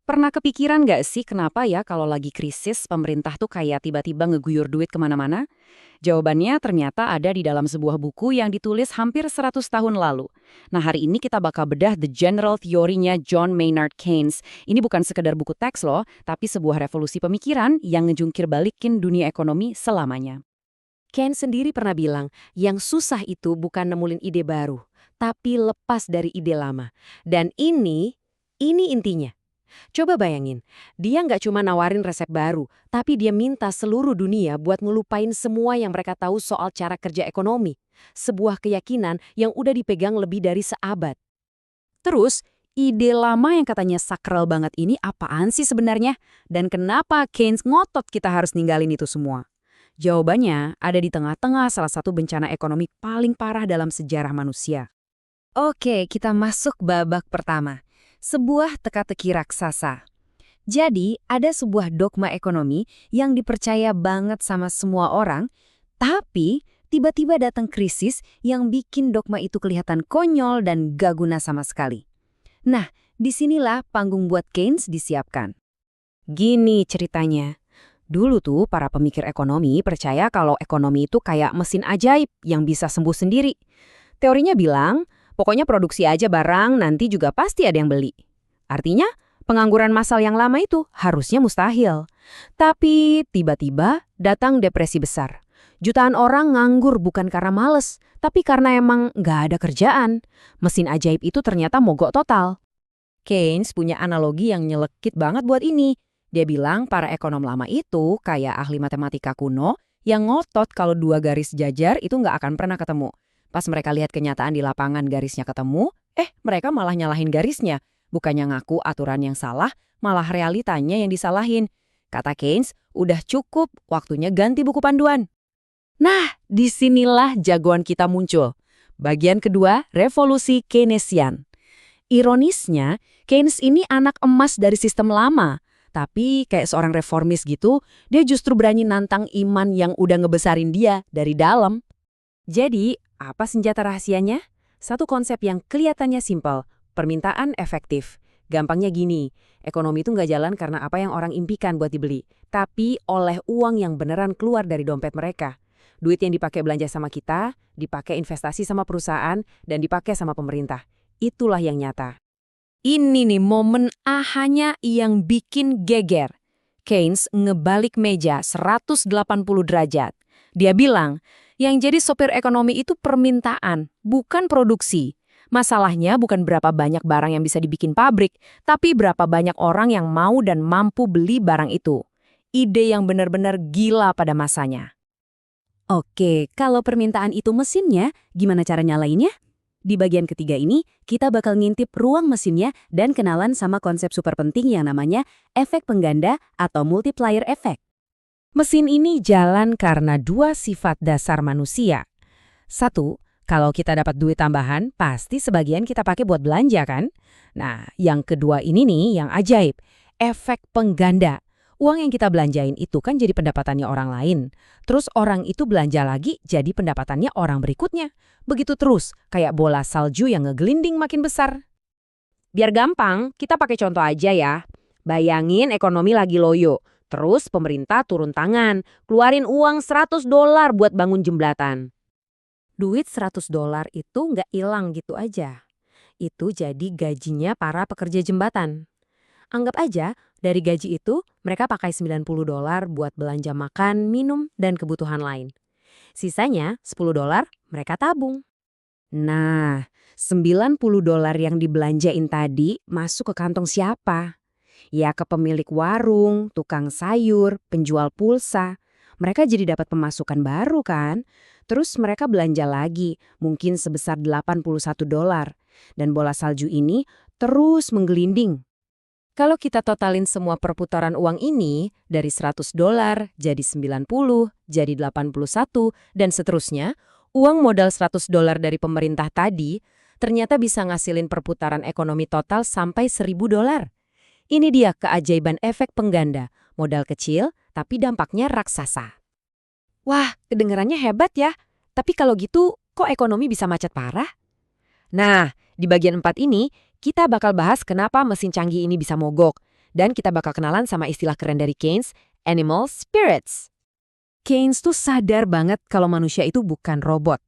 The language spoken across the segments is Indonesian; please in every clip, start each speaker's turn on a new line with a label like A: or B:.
A: Pernah kepikiran nggak sih kenapa ya kalau lagi krisis pemerintah tuh kayak tiba-tiba ngeguyur duit kemana-mana? Jawabannya ternyata ada di dalam sebuah buku yang ditulis hampir 100 tahun lalu. Nah hari ini kita bakal bedah The General Theory-nya John Maynard Keynes. Ini bukan sekedar buku teks loh, tapi sebuah revolusi pemikiran yang ngejungkir balikin dunia ekonomi selamanya.
B: Ken sendiri pernah bilang, yang susah itu bukan nemulin ide baru, tapi lepas dari ide lama. Dan ini intinya. Coba bayangin, dia nggak cuma nawarin resep baru, tapi dia minta seluruh dunia buat ngelupain semua yang mereka tahu soal cara kerja ekonomi. Sebuah keyakinan yang udah dipegang lebih dari seabad.
A: Terus, ide lama yang katanya sakral banget ini apaan sih sebenarnya? Dan kenapa Keynes ngotot kita harus ninggalin itu semua? Jawabannya ada di tengah-tengah salah satu bencana ekonomi paling parah dalam sejarah manusia. Oke, kita masuk babak pertama. Sebuah teka-teki raksasa. Jadi, ada sebuah dogma ekonomi yang dipercaya banget sama semua orang, tapi tiba-tiba datang krisis yang bikin dogma itu kelihatan konyol dan gak guna sama sekali. Nah, disinilah panggung buat Keynes disiapkan. Gini ceritanya. Dulu tuh para pemikir ekonomi percaya kalau ekonomi itu kayak mesin ajaib yang bisa sembuh sendiri. Teorinya bilang, pokoknya produksi aja barang nanti juga pasti ada yang beli. Artinya, pengangguran massal yang lama itu harusnya mustahil. Tapi tiba-tiba datang depresi besar. Jutaan orang nganggur bukan karena males, tapi karena emang nggak ada kerjaan. Mesin ajaib itu ternyata mogok total. Keynes punya analogi yang nyelekit banget buat ini. Dia bilang para ekonom lama itu kayak ahli matematika kuno yang ngotot kalau dua garis jajar itu nggak akan pernah ketemu. Pas mereka lihat kenyataan di lapangan garisnya ketemu, mereka malah nyalahin garisnya. Bukannya ngaku aturan yang salah, malah realitanya yang disalahin. Kata Keynes, udah cukup, waktunya ganti buku panduan. Nah, disinilah jagoan kita muncul. Bagian kedua, revolusi Keynesian. Ironisnya, Keynes ini anak emas dari sistem lama. Tapi kayak seorang reformis gitu, dia justru berani nantang iman yang udah ngebesarin dia dari dalam. Jadi, apa senjata rahasianya? Satu konsep yang kelihatannya simpel, permintaan efektif. Gampangnya gini, ekonomi itu nggak jalan karena apa yang orang impikan buat dibeli, tapi oleh uang yang beneran keluar dari dompet mereka. Duit yang dipakai belanja sama kita, dipakai investasi sama perusahaan, dan dipakai sama pemerintah. Itulah yang nyata. Ini nih momen ahanya yang bikin geger. Keynes ngebalik meja 180 derajat. Dia bilang, yang jadi sopir ekonomi itu permintaan, bukan produksi. Masalahnya bukan berapa banyak barang yang bisa dibikin pabrik, tapi berapa banyak orang yang mau dan mampu beli barang itu. Ide yang benar-benar gila pada masanya. Oke, kalau permintaan itu mesinnya, gimana cara nyalainnya? Di bagian ketiga ini, kita bakal ngintip ruang mesinnya dan kenalan sama konsep super penting yang namanya efek pengganda atau multiplier effect. Mesin ini jalan karena dua sifat dasar manusia. Satu, kalau kita dapat duit tambahan, pasti sebagian kita pakai buat belanja kan? Nah, yang kedua ini nih yang ajaib, efek pengganda. Uang yang kita belanjain itu kan jadi pendapatannya orang lain. Terus orang itu belanja lagi jadi pendapatannya orang berikutnya. Begitu terus, kayak bola salju yang ngegelinding makin besar. Biar gampang, kita pakai contoh aja ya. Bayangin ekonomi lagi loyo. Terus pemerintah turun tangan, keluarin uang $100 buat bangun jembatan. Duit $100 itu nggak hilang gitu aja. Itu jadi gajinya para pekerja jembatan. Anggap aja, dari gaji itu mereka pakai $90 buat belanja makan, minum, dan kebutuhan lain. Sisanya $10 mereka tabung. Nah, $90 yang dibelanjain tadi masuk ke kantong siapa? Ya ke pemilik warung, tukang sayur, penjual pulsa. Mereka jadi dapat pemasukan baru kan? Terus mereka belanja lagi, mungkin sebesar $81. Dan bola salju ini terus menggelinding. Kalau kita totalin semua perputaran uang ini, dari $100 jadi 90, jadi 81, dan seterusnya, uang modal $100 dari pemerintah tadi ternyata bisa ngasilin perputaran ekonomi total sampai $1.000. Ini dia keajaiban efek pengganda, modal kecil tapi dampaknya raksasa. Wah, kedengarannya hebat ya. Tapi kalau gitu, kok ekonomi bisa macet parah? Nah, di bagian 4 ini, kita bakal bahas kenapa mesin canggih ini bisa mogok.
B: Dan kita bakal kenalan sama istilah keren dari Keynes, animal spirits.
A: Keynes tuh sadar banget kalau manusia itu bukan robot.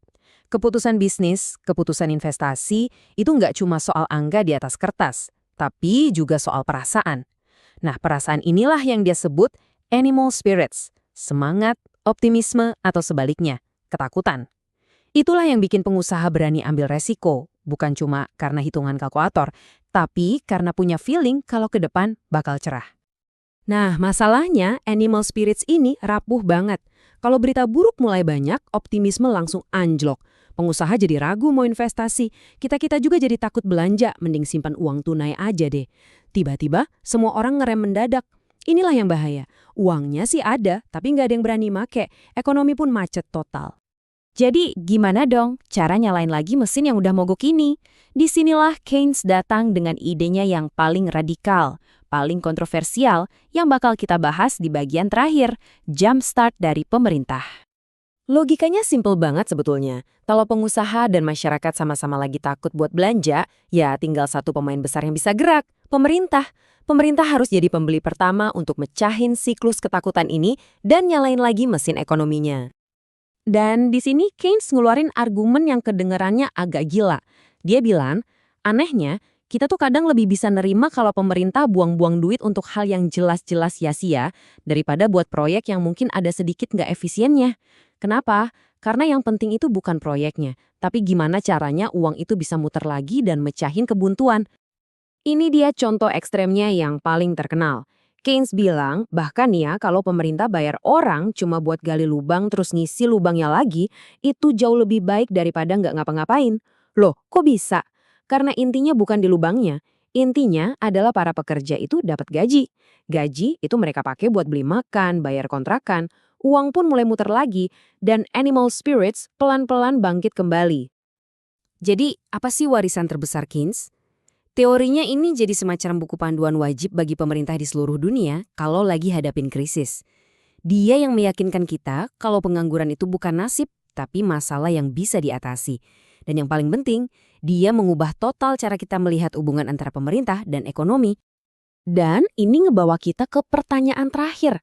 A: Keputusan bisnis, keputusan investasi, itu nggak cuma soal angka di atas kertas, tapi juga soal perasaan. Nah, perasaan inilah yang dia sebut animal spirits, semangat, optimisme, atau sebaliknya, ketakutan. Itulah yang bikin pengusaha berani ambil resiko, bukan cuma karena hitungan kalkulator, tapi karena punya feeling kalau ke depan bakal cerah.
B: Nah, masalahnya animal spirits ini rapuh banget. Kalau berita buruk mulai banyak, optimisme langsung anjlok. Pengusaha jadi ragu mau investasi. Kita-kita juga jadi takut belanja, mending simpan uang tunai aja deh. Tiba-tiba, semua orang ngerem mendadak. Inilah yang bahaya. Uangnya sih ada, tapi nggak ada yang berani make. Ekonomi pun macet total.
A: Jadi gimana dong cara nyalain lagi mesin yang udah mogok ini? Disinilah Keynes datang dengan idenya yang paling radikal, paling kontroversial, yang bakal kita bahas di bagian terakhir, jumpstart dari pemerintah.
B: Logikanya simpel banget sebetulnya. Kalau pengusaha dan masyarakat sama-sama lagi takut buat belanja, ya tinggal satu pemain besar yang bisa gerak, pemerintah. Pemerintah harus jadi pembeli pertama untuk mecahin siklus ketakutan ini dan nyalain lagi mesin ekonominya.
A: Dan di sini Keynes ngeluarin argumen yang kedengarannya agak gila. Dia bilang, anehnya, kita tuh kadang lebih bisa nerima kalau pemerintah buang-buang duit untuk hal yang jelas-jelas sia-sia daripada buat proyek yang mungkin ada sedikit nggak efisiennya. Kenapa? Karena yang penting itu bukan proyeknya, tapi gimana caranya uang itu bisa muter lagi dan mecahin kebuntuan. Ini dia contoh ekstremnya yang paling terkenal. Keynes bilang, bahkan ya kalau pemerintah bayar orang cuma buat gali lubang terus ngisi lubangnya lagi, itu jauh lebih baik daripada nggak ngapa-ngapain. Loh, kok bisa? Karena intinya bukan di lubangnya. Intinya adalah para pekerja itu dapat gaji. Gaji itu mereka pakai buat beli makan, bayar kontrakan. Uang pun mulai muter lagi, dan animal spirits pelan-pelan bangkit kembali. Jadi, apa sih warisan terbesar Keynes? Teorinya ini jadi semacam buku panduan wajib bagi pemerintah di seluruh dunia kalau lagi hadapin krisis. Dia yang meyakinkan kita kalau pengangguran itu bukan nasib, tapi masalah yang bisa diatasi. Dan yang paling penting, dia mengubah total cara kita melihat hubungan antara pemerintah dan ekonomi. Dan ini ngebawa kita ke pertanyaan terakhir.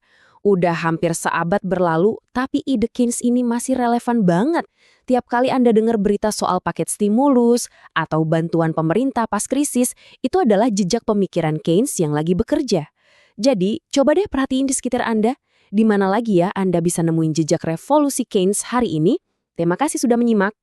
A: Udah hampir seabad berlalu, tapi ide Keynes ini masih relevan banget. Tiap kali Anda dengar berita soal paket stimulus atau bantuan pemerintah pas krisis, itu adalah jejak pemikiran Keynes yang lagi bekerja. Jadi, coba deh perhatiin di sekitar Anda. Di mana lagi ya Anda bisa nemuin jejak revolusi Keynes hari ini? Terima kasih sudah menyimak.